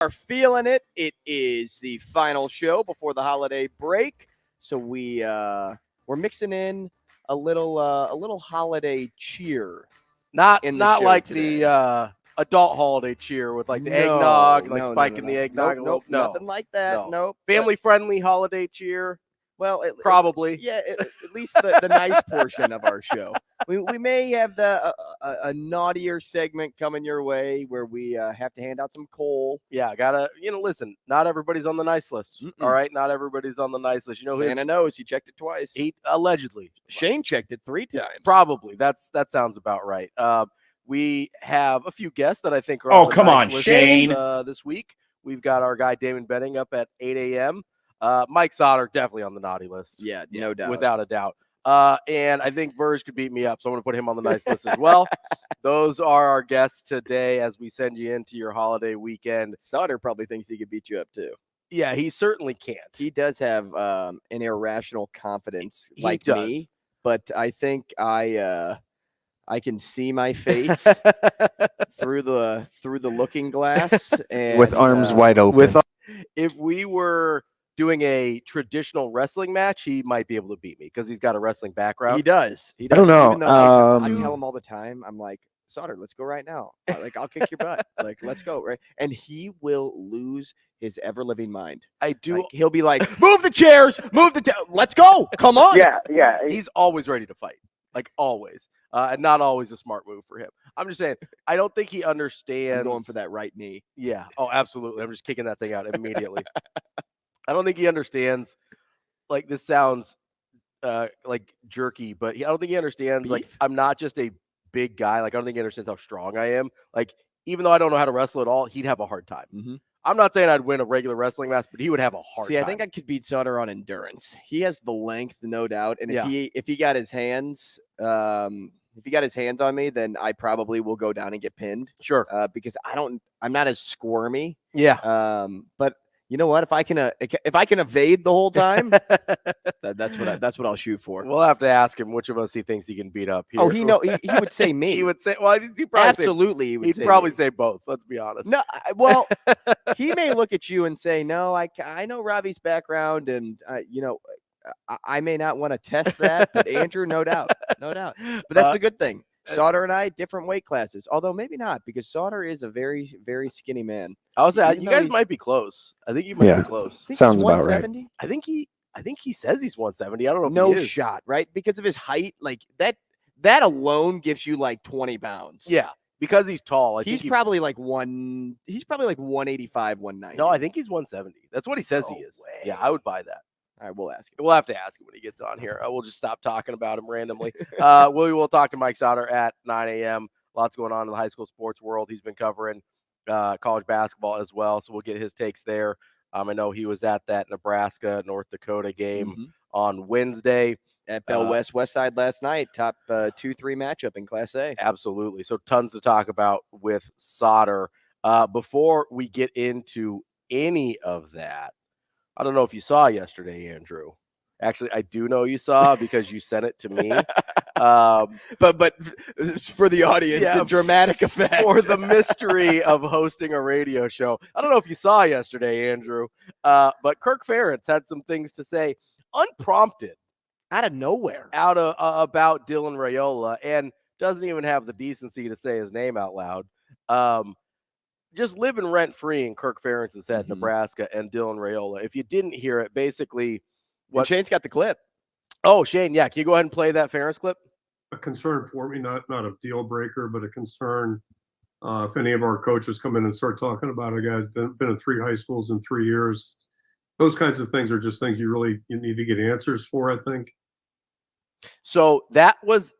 Are feeling it. It is the final show before the holiday break, so we're mixing in a little holiday cheer. Not show like today. the adult holiday cheer with like the No, eggnog and like no, spiking the eggnog. Nope, No, nothing like that. no. Nope. Family friendly holiday cheer. Well, probably. At least the nice portion of our show. We may have a naughtier segment coming your way where we have to hand out some coal. Yeah, gotta listen. Not everybody's on the nice list. Mm-mm. All right, not everybody's on the nice list. Santa knows. He checked it twice. He allegedly. Shane checked it 3 times. Probably. That sounds about right. We have a few guests that I think are. Oh, come on, Shane. This week we've got our guy Damon Benning up at 8 a.m. Mike Sauter definitely on the naughty list. Yeah, no doubt. Without a doubt. And I think Verge could beat me up, so I'm going to put him on the nice list as well. Those are our guests today as we send you into your holiday weekend. Sauter probably thinks he could beat you up too. Yeah, he certainly can't. He does have an irrational confidence like does. me, but I think I can see my fate through the looking glass and with arms wide open. If we were doing a traditional wrestling match, he might be able to beat me because he's got a wrestling background. He does. I don't know. Even though, I tell him all the time, I'm like, Sauter, let's go right now. Like, I'll kick your butt. Like, let's go. Right. And he will lose his ever living mind. I do. Like, he'll be like, move the chairs, let's go. Come on. Yeah. He's always ready to fight. Like always. And not always a smart move for him. I'm just saying, I don't think he understands. I'm going for that right knee. Yeah. Oh, absolutely. I'm just kicking that thing out immediately. I don't think he understands. Like, this sounds like jerky, but I don't think he understands. Beef? Like, I'm not just a big guy. Like, I don't think he understands how strong I am. Like, even though I don't know how to wrestle at all, he'd have a hard time. Mm-hmm. I'm not saying I'd win a regular wrestling match, but he would have a hard time. I think I could beat Sauter on endurance. He has the length, no doubt. And if he got his hands, on me, then I probably will go down and get pinned. Sure. Because I'm not as squirmy. Yeah. But you know what? If I can evade the whole time, that's what I'll shoot for. We'll have to ask him which of us he thinks he can beat up here. Oh, he would say me. He would say, well, he'd probably absolutely. He'd probably say both. Let's be honest. No, well, he may look at you and say, no, I know Ravi's background, and I may not want to test that, but Andrew, no doubt. But that's a good thing. Sauter and I, different weight classes, although maybe not, because Sauter is a very, very skinny man. I was saying, you guys might be close. I think you might be close. Sounds about right. I think he says he's 170. I don't know. If no he is. shot, right? Because of his height, like that alone gives you like 20 pounds. Yeah, because he's tall. He's probably like 185, 190. No, I think he's 170. That's what he says he is. Way. Yeah, I would buy that. All right, we'll ask him. We'll have to ask him when he gets on here. We'll just stop talking about him randomly. We will talk to Mike Sauter at 9 a.m. Lots going on in the high school sports world. He's been covering college basketball as well, so we'll get his takes there. I know he was at that Nebraska, North Dakota game on Wednesday. At Bell West Westside last night, top 2-3 matchup in Class A. Absolutely. So tons to talk about with Sauter. Before we get into any of that, I don't know if you saw yesterday, Andrew. Actually, I do know you saw because you sent it to me. But for the audience, a dramatic effect. For the mystery of hosting a radio show. I don't know if you saw yesterday, Andrew, but Kirk Ferentz'z had some things to say unprompted. Out of nowhere. About Dylan Raiola, and doesn't even have the decency to say his name out loud. Just living rent-free in Kirk Ferentz'z head, Nebraska, and Dylan Raiola. If you didn't hear it, basically... Shane's got the clip. Oh, Shane, yeah. Can you go ahead and play that Ferentz'z clip? A concern for me, not a deal breaker, but a concern if any of our coaches come in and start talking about a guy's been in 3 high schools in 3 years. Those kinds of things are just things you need to get answers for, I think. So that was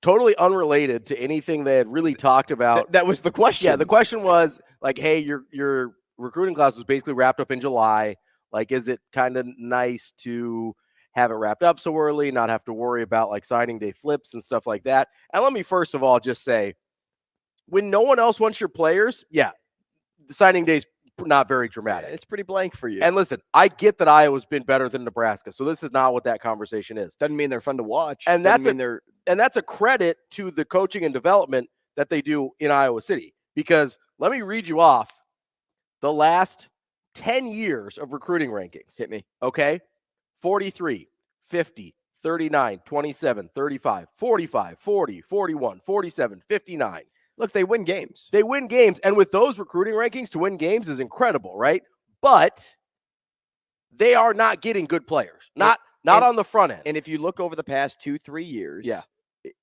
totally unrelated to anything they had really talked about. That was the question. Yeah, the question was like, hey, your recruiting class was basically wrapped up in July. Like, is it kind of nice to have it wrapped up so early, not have to worry about like signing day flips and stuff like that? And let me first of all just say, when no one else wants your players, the signing day's not very dramatic. It's pretty blank for you. And listen, I get that Iowa's been better than Nebraska, so this is not what that conversation is. Doesn't mean they're fun to watch. And that's a credit to the coaching and development that they do in Iowa City. Because let me read you off the last 10 years of recruiting rankings. Hit me. Okay? 43, 50, 39, 27, 35, 45, 40, 41, 47, 59. Look, they win games. They win games. And with those recruiting rankings, to win games is incredible, right? But they are not getting good players. Not on the front end. And if you look over the past 2-3 years,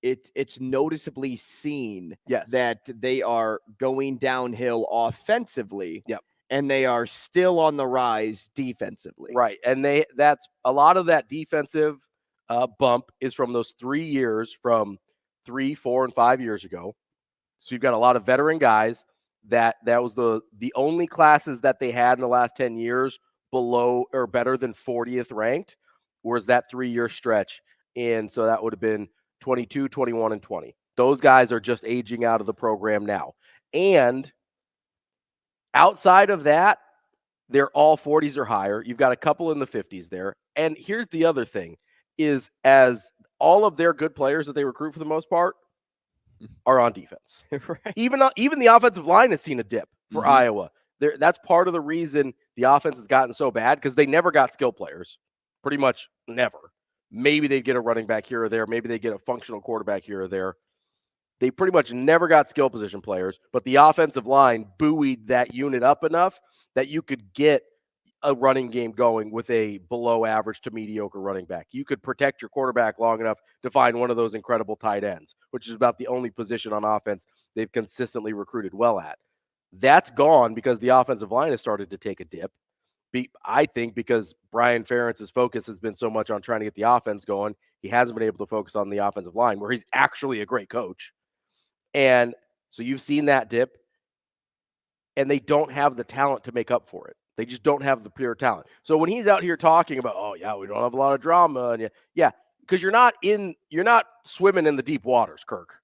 it's noticeably seen that they are going downhill offensively. Yep. And they are still on the rise defensively. Right. And that's a lot of that defensive bump is from those 3 years from 3, 4, and 5 years ago. So you've got a lot of veteran guys that was the only classes that they had in the last 10 years below or better than 40th ranked, whereas that 3-year stretch. And so that would have been 22, 21, and 20. Those guys are just aging out of the program now. And outside of that, they're all 40s or higher. You've got a couple in the 50s there. And here's the other thing is as all of their good players that they recruit for the most part are on defense. Right. Even the offensive line has seen a dip for Iowa. That's part of the reason the offense has gotten so bad because they never got skill players. Pretty much never. Maybe they'd get a running back here or there. Maybe they get a functional quarterback here or there. They pretty much never got skill position players, but the offensive line buoyed that unit up enough that you could get a running game going with a below average to mediocre running back. You could protect your quarterback long enough to find one of those incredible tight ends, which is about the only position on offense they've consistently recruited well at. That's gone because the offensive line has started to take a dip. I think because Brian Ferentz's focus has been so much on trying to get the offense going, he hasn't been able to focus on the offensive line where he's actually a great coach. And so you've seen that dip, and they don't have the talent to make up for it. They just don't have the pure talent. So when he's out here talking about, oh yeah, we don't have a lot of drama, and because you're not swimming in the deep waters, Kirk.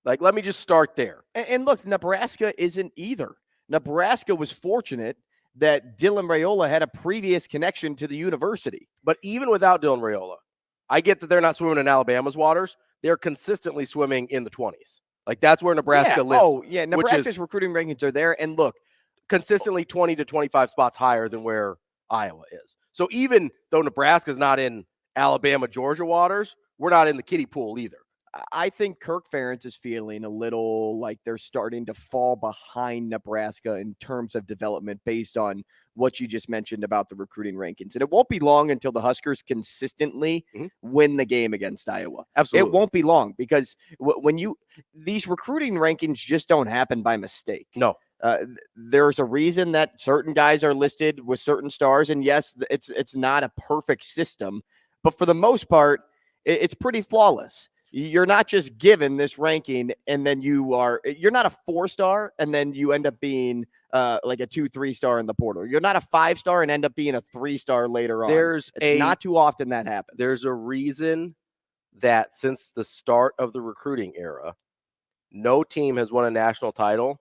Like, let me just start there. And look, Nebraska isn't either. Nebraska was fortunate that Dylan Raiola had a previous connection to the university. But even without Dylan Raiola, I get that they're not swimming in Alabama's waters. They're consistently swimming in the 20s. Like, that's where Nebraska lives. Oh, yeah. Nebraska's recruiting rankings are there. And look, consistently 20 to 25 spots higher than where Iowa is. So even though Nebraska's not in Alabama, Georgia waters, we're not in the kiddie pool either. I think Kirk Ferentz'z is feeling a little like they're starting to fall behind Nebraska in terms of development based on what you just mentioned about the recruiting rankings. And it won't be long until the Huskers consistently win the game against Iowa. Absolutely. It won't be long because these recruiting rankings just don't happen by mistake. No. There's a reason that certain guys are listed with certain stars. And yes, it's not a perfect system, but for the most part, it's pretty flawless. You're not just given this ranking and then you're not a 4-star and then you end up being like a 2-3 star in the portal. You're not a 5-star and end up being a 3-star later on. It's not too often that happens. There's a reason that since the start of the recruiting era, no team has won a national title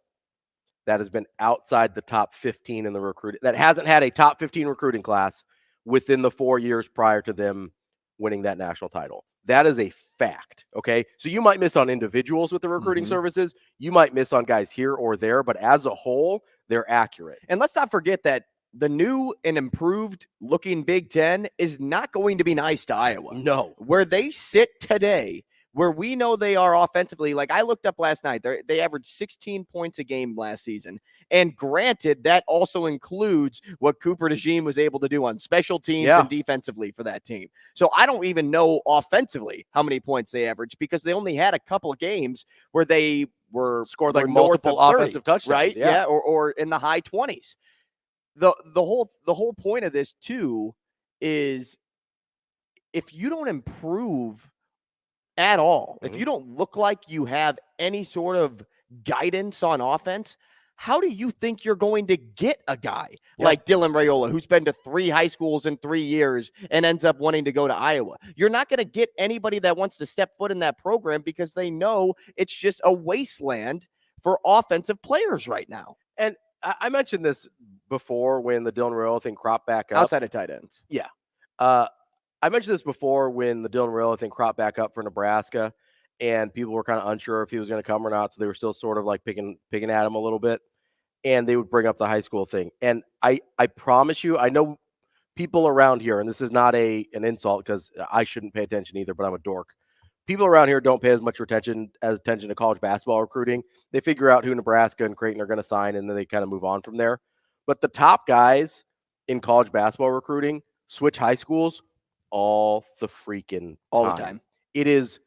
that has been outside the top 15 in the recruiting, that hasn't had a top 15 recruiting class within the 4 years prior to them winning that national title. That is a fact. Okay. So you might miss on individuals with the recruiting services. You might miss on guys here or there, but as a whole, they're accurate. And let's not forget that the new and improved looking Big Ten is not going to be nice to Iowa. No. Where they sit today, where we know they are offensively, like I looked up last night, they averaged 16 points a game last season. And granted, that also includes what Cooper DeJean was able to do on special teams and defensively for that team. So I don't even know offensively how many points they averaged because they only had a couple of games where they were scored like north multiple of 30, offensive touchdowns. Right? Yeah. Or in the high 20s. The whole point of this too is if you don't improve at all, if you don't look like you have any sort of guidance on offense, how do you think you're going to get a guy like Dylan Raiola, who's been to 3 high schools in 3 years and ends up wanting to go to Iowa? You're not going to get anybody that wants to step foot in that program because they know it's just a wasteland for offensive players right now. And I mentioned this before when the Dylan Raiola thing cropped back up. Outside of tight ends. Yeah. I mentioned this before when the Dylan Raiola thing cropped back up for Nebraska, and people were kind of unsure if he was going to come or not, so they were still sort of like picking at him a little bit. and they would bring up the high school thing. And I promise you, I know people around here, and this is not an insult because I shouldn't pay attention either, but I'm a dork. People around here don't pay as much attention to college basketball recruiting. They figure out who Nebraska and Creighton are going to sign, and then they kind of move on from there. But the top guys in college basketball recruiting switch high schools all the time. It is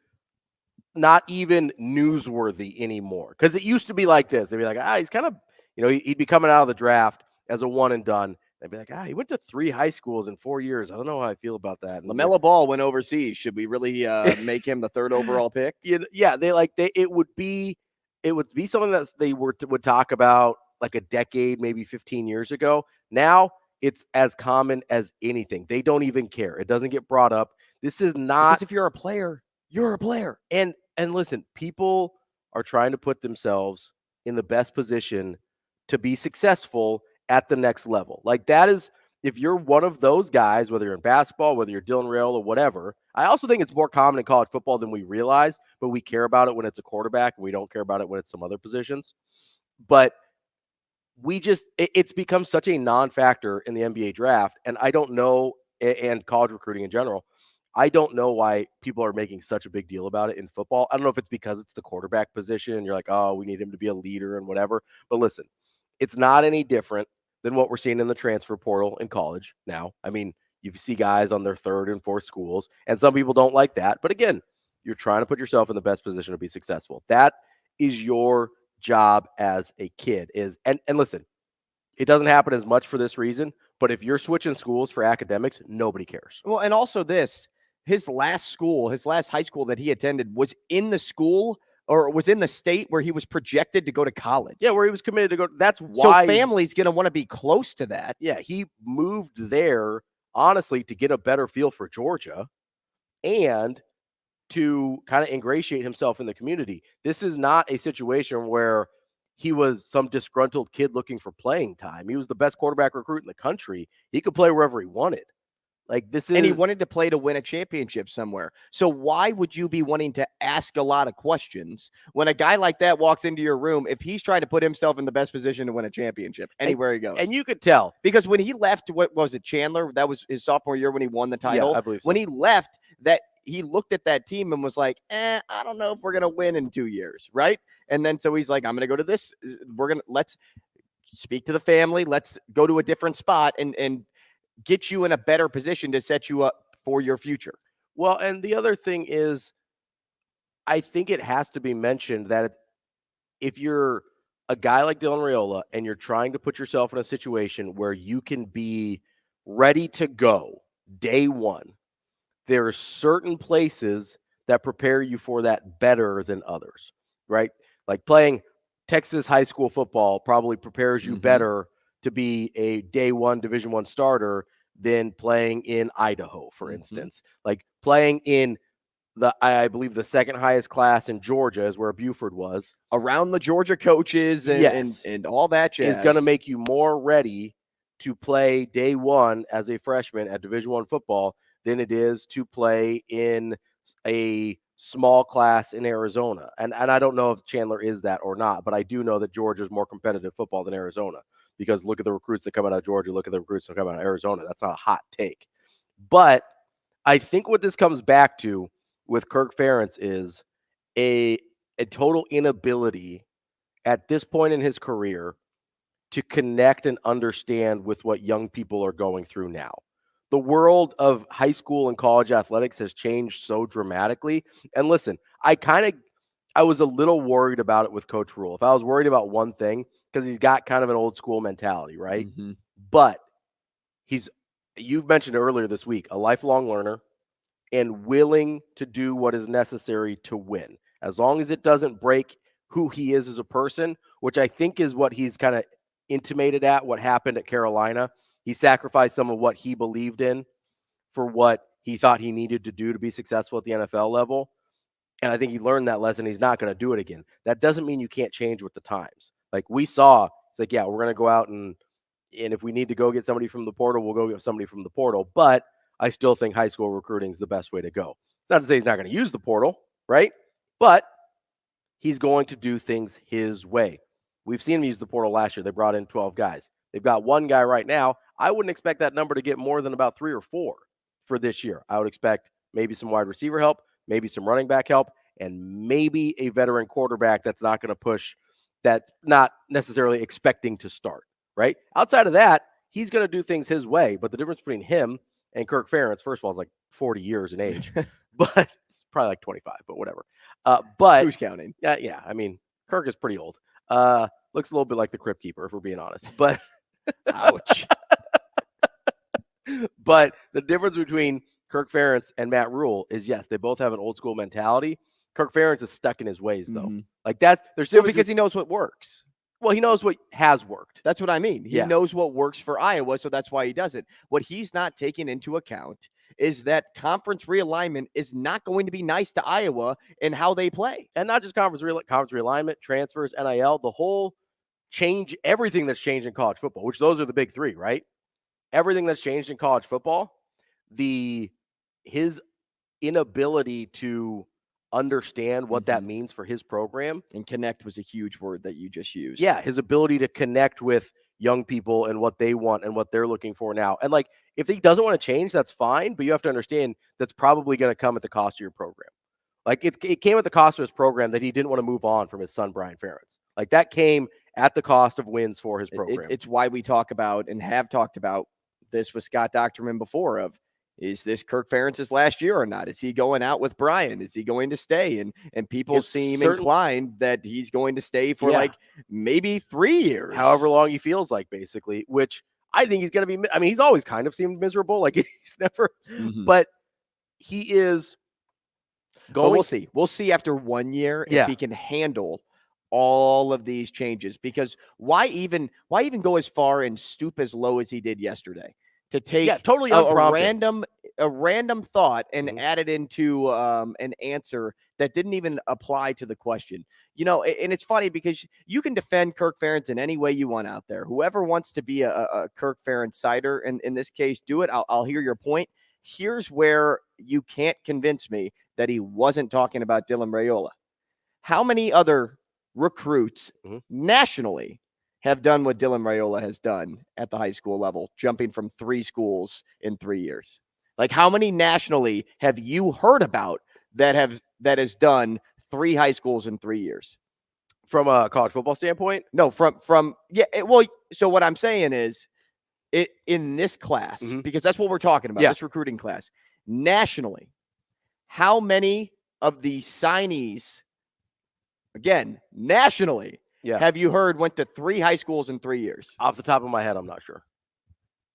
not even newsworthy anymore because it used to be like this. They'd be like, he's kind of, he'd be coming out of the draft as a one and done. They'd be like, he went to 3 high schools in 4 years. I don't know how I feel about that. LaMelo Ball went overseas. Should we really make him the 3rd overall pick? Yeah, it would be something that they would talk about like a decade, maybe 15 years ago. Now it's as common as anything. They don't even care. It doesn't get brought up. This is not. Because if you're a player, you're a player. And listen, people are trying to put themselves in the best position to be successful at the next level. Like that is, if you're one of those guys, whether you're in basketball, whether you're Dylan Raiola or whatever, I also think it's more common in college football than we realize, but we care about it when it's a quarterback and we don't care about it when it's some other positions. But it's become such a non-factor in the NBA draft. And I don't know, and college recruiting in general, I don't know why people are making such a big deal about it in football. I don't know if it's because it's the quarterback position and you're like, oh, we need him to be a leader and whatever. But listen, it's not any different than what we're seeing in the transfer portal in college now. I mean, you see guys on their 3rd and 4th schools, and some people don't like that. But again, you're trying to put yourself in the best position to be successful. That is your job as a kid. And listen, it doesn't happen as much for this reason, but if you're switching schools for academics, nobody cares. Well, and also his last high school that he attended was in the school or was in the state where he was projected to go to college. Yeah, where he was committed to go. That's why. So family's going to want to be close to that. Yeah, he moved there, honestly, to get a better feel for Georgia and to kind of ingratiate himself in the community. This is not a situation where he was some disgruntled kid looking for playing time. He was the best quarterback recruit in the country. He could play wherever he wanted. And he wanted to play to win a championship somewhere. So why would you be wanting to ask a lot of questions when a guy like that walks into your room if he's trying to put himself in the best position to win a championship anywhere he goes? And you could tell. Because when he left, what was it, Chandler? That was his sophomore year when he won the title. Yeah, I believe so. When he left, that he looked at that team and was like, I don't know if we're going to win in 2 years, right? And then so he's like, I'm going to go to this. Let's speak to the family. Let's go to a different spot and get you in a better position to set you up for your future. Well, and the other thing is, I think it has to be mentioned that if you're a guy like Dylan Raiola and you're trying to put yourself in a situation where you can be ready to go day one, there are certain places that prepare you for that better than others, right? Like playing Texas high school football probably prepares you better to be a day one Division I starter than playing in Idaho, for instance. Like playing in I believe the 2nd highest class in Georgia is where Buford was. Around the Georgia coaches and all that jazz. It's going to make you more ready to play day one as a freshman at Division I football than it is to play in a small class in Arizona. And I don't know if Chandler is that or not, but I do know that Georgia is more competitive football than Arizona. Because look at the recruits that come out of Georgia, look at the recruits that come out of Arizona. That's not a hot take. But I think what this comes back to with Kirk Ferentz'z is a total inability at this point in his career to connect and understand with what young people are going through now. The world of high school and college athletics has changed so dramatically. And listen, I was a little worried about it with Coach Rule. If I was worried about one thing, because he's got kind of an old school mentality, right? But you mentioned earlier this week, a lifelong learner and willing to do what is necessary to win. As long as it doesn't break who he is as a person, which I think is what he's kind of intimated at what happened at Carolina. He sacrificed some of what he believed in for what he thought he needed to do to be successful at the NFL level. And I think he learned that lesson. He's not going to do it again. That doesn't mean you can't change with the times. Like we saw, it's like, yeah, we're going to go out and if we need to go get somebody from the portal, we'll go get somebody from the portal. But I still think high school recruiting is the best way to go. Not to say he's not going to use the portal, right? But he's going to do things his way. We've seen them use the portal last year. They brought in 12 guys. They've got one guy right now. I wouldn't expect that number to get more than about 3 or 4 for this year. I would expect maybe some wide receiver help, maybe some running back help, and maybe a veteran quarterback that's not going to push, that's not necessarily expecting to start, right? Outside of that, he's going to do things his way. But the difference between him and Kirk Ferentz'z, first of all, is like 40 years in age. But it's probably like 25, but whatever. But who's counting? Yeah. I mean, Kirk is pretty old. Looks a little bit like the Crypt Keeper, if we're being honest. But ouch. But the difference between Kirk Ferentz'z and Matt Rule is, yes, they both have an old school mentality. Kirk Ferentz'z is stuck in his ways, though. Mm-hmm. Like that's there's still because he knows what works. Well, he knows what has worked. That's what I mean. He knows what works for Iowa, so that's why he does it. What he's not taking into account is that conference realignment is not going to be nice to Iowa in how they play. And not just conference realignment, transfers, NIL, the whole change, everything that's changed in college football, which those are the big three, right? Everything that's changed in college football, his inability to understand what that means for his program. And connect was a huge word that you just used. Yeah, his ability to connect with young people and what they want and what they're looking for now. And like, if he doesn't want to change, that's fine, but you have to understand that's probably going to come at the cost of your program. Like it came at the cost of his program that he didn't want to move on from his son, Brian Ferentz'z. Like that came at the cost of wins for his program. It's why we talk about and have talked about this with Scott Docterman before of, is this Kirk Ferentz's last year or not? Is he going out with Brian? Is he going to stay? And people seem inclined that he's going to stay for like maybe 3 years. However long he feels like, basically, which I think he's going to be. I mean, he's always kind of seemed miserable. Like he's never, but he is going. But we'll see. We'll see after 1 year if he can handle all of these changes, because why even go as far and stoop as low as he did yesterday to take totally a random thought and add it into an answer that didn't even apply to the question. You know, and it's funny because you can defend Kirk Ferentz'z in any way you want out there. Whoever wants to be a Kirk Ferentz'z sider, and in this case, do it. I'll hear your point. Here's where you can't convince me that he wasn't talking about Dylan Raiola. How many other recruits nationally have done what Dylan Raiola has done at the high school level, jumping from 3 schools in 3 years? Like, how many nationally have you heard about that has done 3 high schools in 3 years? From a college football standpoint? No, so what I'm saying is, in this class, because that's what we're talking about, this recruiting class, nationally, how many of the signees, again, nationally, have you heard went to 3 high schools in 3 years? Off the top of my head, I'm not sure.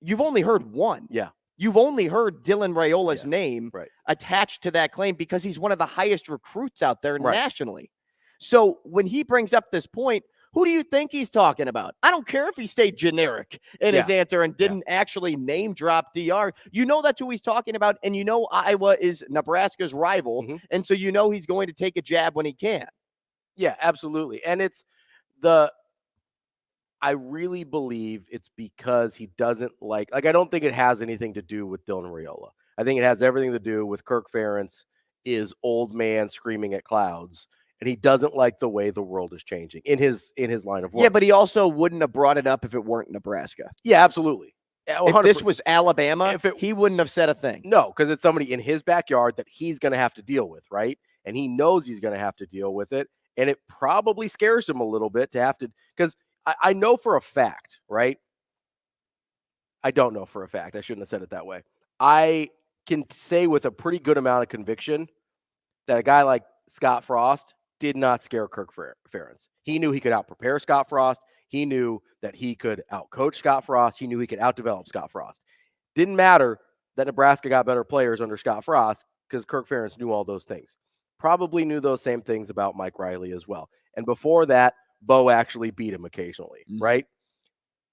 You've only heard one. Yeah. You've only heard Dylan Raiola's name attached to that claim because he's one of the highest recruits out there nationally. So when he brings up this point, who do you think he's talking about? I don't care if he stayed generic in his answer and didn't actually name drop DR. You know that's who he's talking about, and you know Iowa is Nebraska's rival, and so you know he's going to take a jab when he can. Yeah, absolutely. And I really believe it's because he doesn't like I don't think it has anything to do with Dylan Raiola. I think it has everything to do with Kirk Ferentz'z is old man screaming at clouds, and he doesn't like the way the world is changing in his line of work. Yeah, but he also wouldn't have brought it up if it weren't Nebraska. Yeah, absolutely. 100%. If this was Alabama, he wouldn't have said a thing. No, because it's somebody in his backyard that he's going to have to deal with, right? And he knows he's going to have to deal with it, and it probably scares him a little bit to have to, because I know for a fact, right? I don't know for a fact. I shouldn't have said it that way. I can say with a pretty good amount of conviction that a guy like Scott Frost did not scare Kirk Ferentz'z. He knew he could out-prepare Scott Frost. He knew that he could out-coach Scott Frost. He knew he could out-develop Scott Frost. Didn't matter that Nebraska got better players under Scott Frost because Kirk Ferentz'z knew all those things. Probably knew those same things about Mike Riley as well. And before that, Bo actually beat him occasionally, right?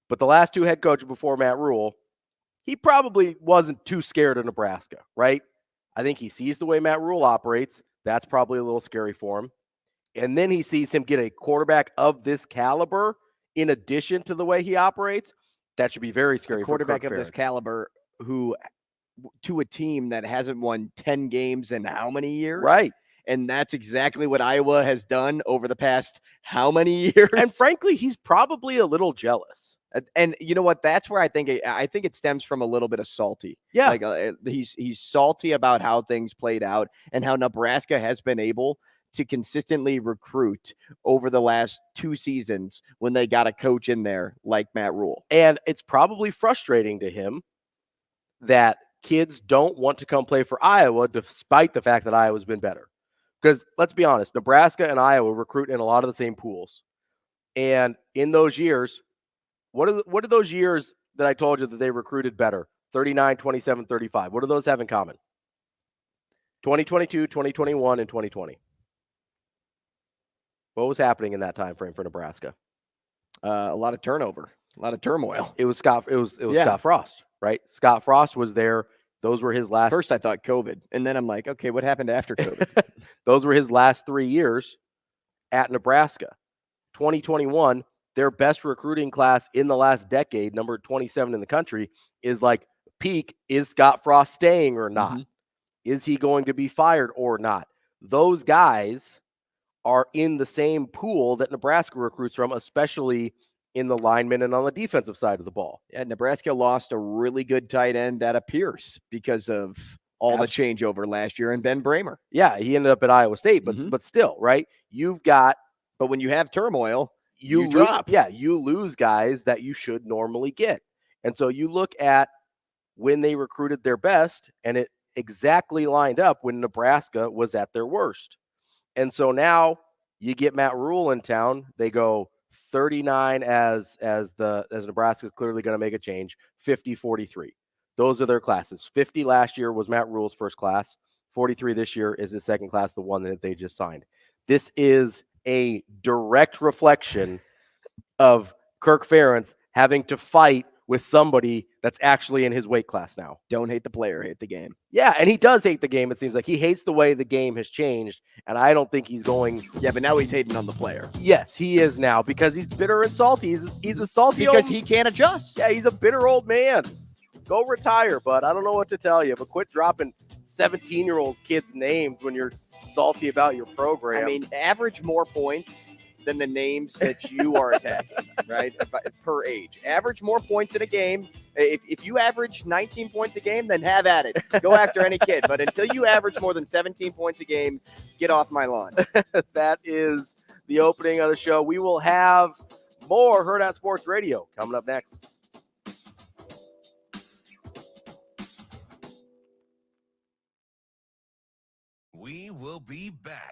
But the last 2 head coaches before Matt Rule, he probably wasn't too scared of Nebraska, right? I think he sees the way Matt Rule operates. That's probably a little scary for him. And then he sees him get a quarterback of this caliber in addition to the way he operates. That should be very scary for quarterback Kirk of this caliber who, to a team that hasn't won 10 games in how many years? Right. And that's exactly what Iowa has done over the past how many years? And frankly, he's probably a little jealous. And you know what? That's where I think it stems from a little bit of salty. Yeah. Like he's salty about how things played out and how Nebraska has been able to consistently recruit over the last 2 seasons when they got a coach in there like Matt Rule. And it's probably frustrating to him that kids don't want to come play for Iowa despite the fact that Iowa's been better. Because let's be honest, Nebraska and Iowa recruit in a lot of the same pools. And in those years, what are those years that I told you that they recruited better? 39, 27, 35. What do those have in common? 2022, 2021, and 2020. What was happening in that time frame for Nebraska? A lot of turnover, a lot of turmoil. It was Scott Frost, right? Scott Frost was there. Those were his last. First, I thought COVID, and then I'm like, okay, what happened after COVID? Those were his last 3 years at Nebraska. 2021, their best recruiting class in the last decade, number 27 in the country, is like peak. Is Scott Frost staying or not? Mm-hmm. Is he going to be fired or not? Those guys are in the same pool that Nebraska recruits from, especially in the linemen and on the defensive side of the ball. Yeah, Nebraska lost a really good tight end out of Pierce because of all the changeover last year and Ben Bramer. Yeah, he ended up at Iowa State, but still, right? But when you have turmoil, you drop. Yeah, you lose guys that you should normally get. And so you look at when they recruited their best, and it exactly lined up when Nebraska was at their worst. And so now you get Matt Rule in town. They go 39 as Nebraska is clearly going to make a change, 50, 43. Those are their classes. 50 last year was Matt Rule's first class. 43 this year is his second class, the one that they just signed. This is a direct reflection of Kirk Ferentz'z having to fight with somebody that's actually in his weight class now. Don't hate the player, hate the game. Yeah, and he does hate the game. It seems like he hates the way the game has changed, and I don't think he's going. Yeah, but now he's hating on the player. Yes, he is now because he's bitter and salty. He's a salty because he can't adjust. Yeah, he's a bitter old man. Go retire, bud. I don't know what to tell you, but quit dropping 17-year-old kids' names when you're salty about your program. I mean, average more points than the names that you are attacking, right? Per age. Average more points in a game. If you average 19 points a game, then have at it. Go after any kid. But until you average more than 17 points a game, get off my lawn. That is the opening of the show. We will have more Hurrdat Sports Radio coming up next. We will be back